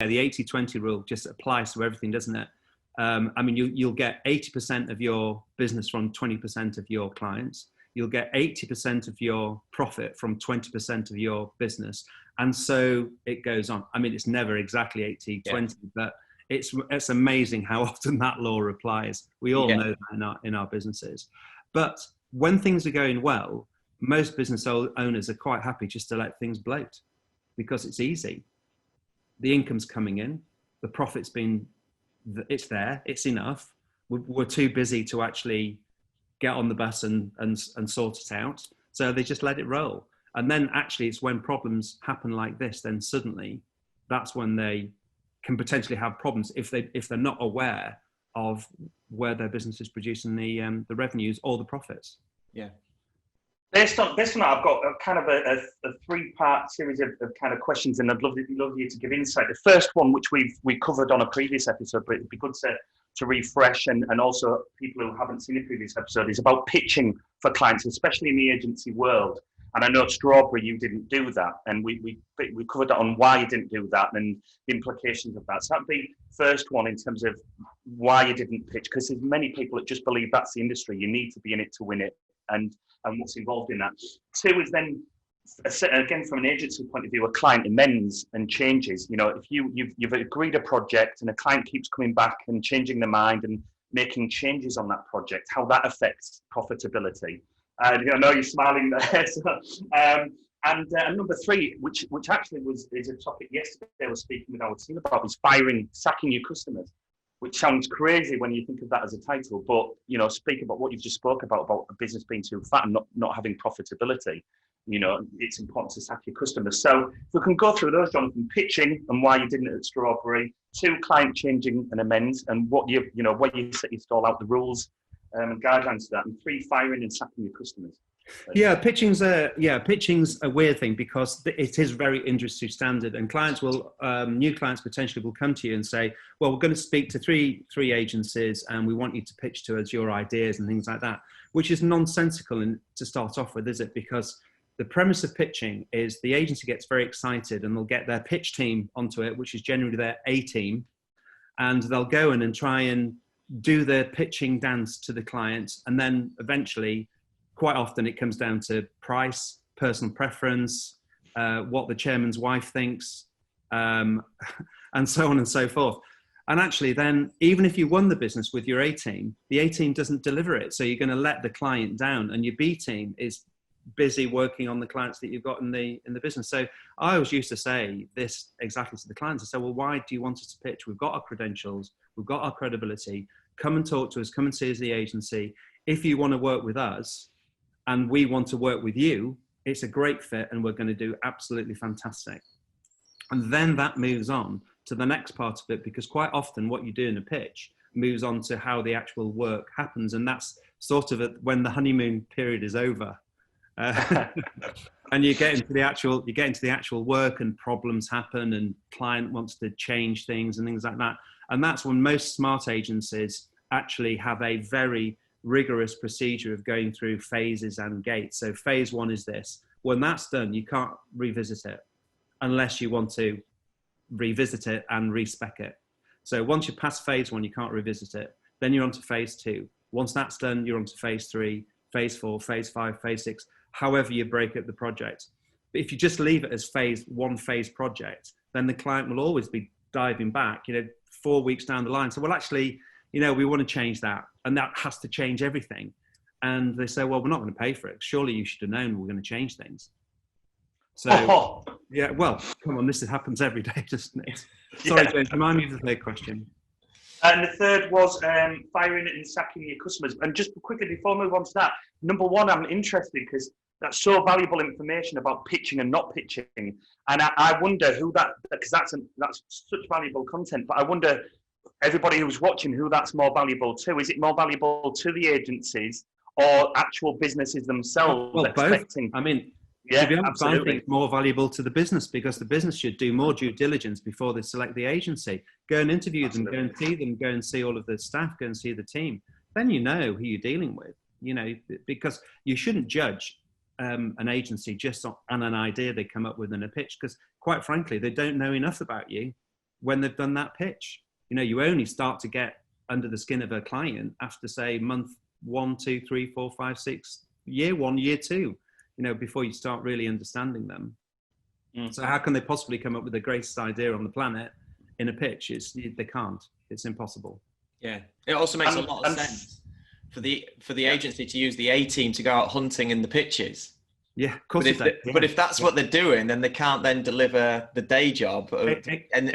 the 80-20 rule just applies to everything, doesn't it? I mean, you'll get 80% of your business from 20% of your clients. You'll get 80% of your profit from 20% of your business. And so it goes on. I mean, it's never exactly 80-20, but it's amazing how often that law applies. We all know that in our businesses. But when things are going well, most business owners are quite happy just to let things bloat because it's easy. The income's coming in, the profit's it's there, it's enough. We're too busy to actually get on the bus and sort it out. So they just let it roll. And then actually it's when problems happen like this, then suddenly that's when they can potentially have problems if they're not aware of where their business is producing the revenues or the profits. Yeah. Based on that, I've got a kind of a three-part series of kind of questions, and I'd love you to give insight. The first one, which we covered on a previous episode, but it'd be good to refresh, and also people who haven't seen the previous episode, is about pitching for clients, especially in the agency world. And I know, Strawberry, you didn't do that, and we covered that on why you didn't do that and the implications of that. So that'd be first one in terms of why you didn't pitch, because there's many people that just believe that's the industry. You need to be in it to win it, and what's involved in that. Two is then, again, from an agency point of view, a client amends and changes. You know, if you've agreed a project and a client keeps coming back and changing their mind and making changes on that project, how that affects profitability. I know you're smiling there. And number three, which actually is a topic yesterday I was speaking with our team about, is sacking your customers, which sounds crazy when you think of that as a title, but, you know, speak about what you've just spoke about a business being too fat and not having profitability. You know, it's important to sack your customers. So if we can go through those, Jonathan: pitching and why you didn't at Strawberry; two, client changing and amends, and where you stall out the rules and guidelines to that; and three, firing and sacking your customers. Pitching's a weird thing because it is very industry standard, and clients new clients potentially will come to you and say, well, we're going to speak to three agencies and we want you to pitch to us your ideas and things like that, which is nonsensical to start off with, is it? Because the premise of pitching is the agency gets very excited and they'll get their pitch team onto it, which is generally their A team, and they'll go in and try and do their pitching dance to the client, and then eventually, quite often it comes down to price, personal preference, what the chairman's wife thinks, and so on and so forth. And actually then, even if you won the business with your A team, the A team doesn't deliver it. So you're going to let the client down, and your B team is busy working on the clients that you've got in the business. So I always used to say this exactly to the clients. I said, well, why do you want us to pitch? We've got our credentials, we've got our credibility. Come and talk to us, come and see us as the agency. If you want to work with us, and we want to work with you, it's a great fit and we're going to do absolutely fantastic. And then that moves on to the next part of it, because quite often what you do in a pitch moves on to how the actual work happens. And that's sort of when the honeymoon period is over. And you get into the actual work, and problems happen, and client wants to change things and things like that. And that's when most smart agencies actually have a very rigorous procedure of going through phases and gates. So phase one is this. When that's done, you can't revisit it unless you want to revisit it and respec it. So once you pass phase one, you can't revisit it. Then you're on to phase two. Once that's done, you're on to phase three, phase four, phase five, phase six, however you break up the project. But if you just leave it as phase project, then the client will always be diving back, 4 weeks down the line. So, well, actually, we want to change that, and that has to change everything. And they say, well, we're not going to pay for it. Surely you should have known we're going to change things. So, yeah, well, come on, this happens every day, doesn't it? Sorry, James, remind me of the third question. And the third was firing and sacking your customers. And just quickly, before we move on to that, number one, I'm interested because that's so valuable information about pitching and not pitching. And I wonder who because that's such valuable content, but I wonder, everybody who's watching, who that's more valuable to. Is it more valuable to the agencies or actual businesses themselves? Well, expecting? Both. I mean, to be honest, I think it's more valuable to the business, because the business should do more due diligence before they select the agency. Go and interview them, go and see them, go and see all of the staff, go and see the team. Then you know who you're dealing with, because you shouldn't judge an agency just on an idea they come up with in a pitch, because quite frankly, they don't know enough about you. when they've done that pitch. You only start to get under the skin of a client after, say, month 1, 2, 3, 4, 5, 6, year 1, year 2, before you start really understanding them. So how can they possibly come up with the greatest idea on the planet in a pitch? They can't. It's impossible. Yeah, it also makes a lot of sense for the agency to use the A team to go out hunting in the pitches. Yeah, of course. But if that's what they're doing, then they can't then deliver the day job. Exactly. And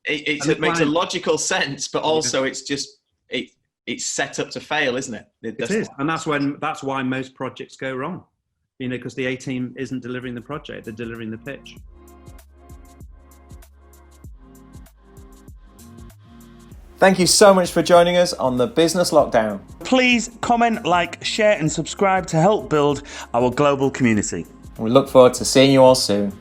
it makes a logical sense, but also it's just it's set up to fail, isn't it? It is, and that's why most projects go wrong. Because the A team isn't delivering the project; they're delivering the pitch. Thank you so much for joining us on the Business Lockdown. Please comment, like, share, and subscribe to help build our global community. We look forward to seeing you all soon.